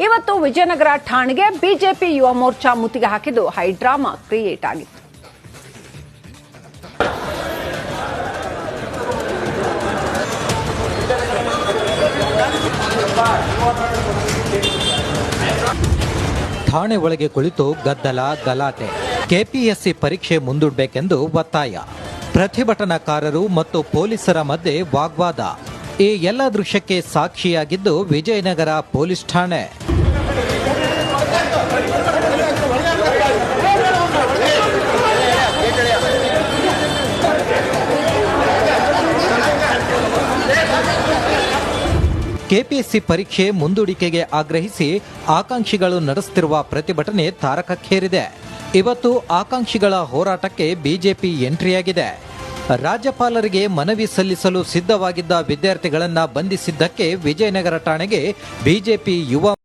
ಇವತ್ತು ವಿಜಯನಗರ ಠಾಣೆಗೆ ಬಿಜೆಪಿ ಯುವ ಮೋರ್ಚಾ ಮುತ್ತಿಗೆ ಹಾಕಿದ್ದು ಹೈಡ್ರಾಮಾ ಕ್ರಿಯೇಟ್ ಆಗಿತ್ತು. ಠಾಣೆ ಒಳಗೆ ಕುಳಿತು ಗದ್ದಲ ಗಲಾಟೆ. ಕೆಪಿಎಸ್ಸಿ ಪರೀಕ್ಷೆ ಮುಂದೂಡಬೇಕೆಂದು ಒತ್ತಾಯ. ಪ್ರತಿಭಟನಾಕಾರರು ಮತ್ತು ಪೊಲೀಸರ ಮಧ್ಯೆ ವಾಗ್ವಾದ. ಈ ಎಲ್ಲ ದೃಶ್ಯಕ್ಕೆ ಸಾಕ್ಷಿಯಾಗಿದ್ದು ವಿಜಯನಗರ ಪೊಲೀಸ್ ಠಾಣೆ. ಕೆಪಿಎಸ್ಸಿ ಪರೀಕ್ಷೆ ಮುಂದೂಡಿಕೆಗೆ ಆಗ್ರಹಿಸಿ ಆಕಾಂಕ್ಷಿಗಳು ನಡೆಸುತ್ತಿರುವ ಪ್ರತಿಭಟನೆ ತಾರಕಕ್ಕೇರಿದೆ. ಇವತ್ತು ಆಕಾಂಕ್ಷಿಗಳ ಹೋರಾಟಕ್ಕೆ ಬಿಜೆಪಿ ಎಂಟ್ರಿಯಾಗಿದೆ. ರಾಜ್ಯಪಾಲರಿಗೆ ಮನವಿ ಸಲ್ಲಿಸಲು ಸಿದ್ಧವಾಗಿದ್ದ ವಿದ್ಯಾರ್ಥಿಗಳನ್ನು ಬಂಧಿಸಿದ್ದಕ್ಕೆ ವಿಜಯನಗರ ಠಾಣೆಗೆ ಬಿಜೆಪಿ ಯುವ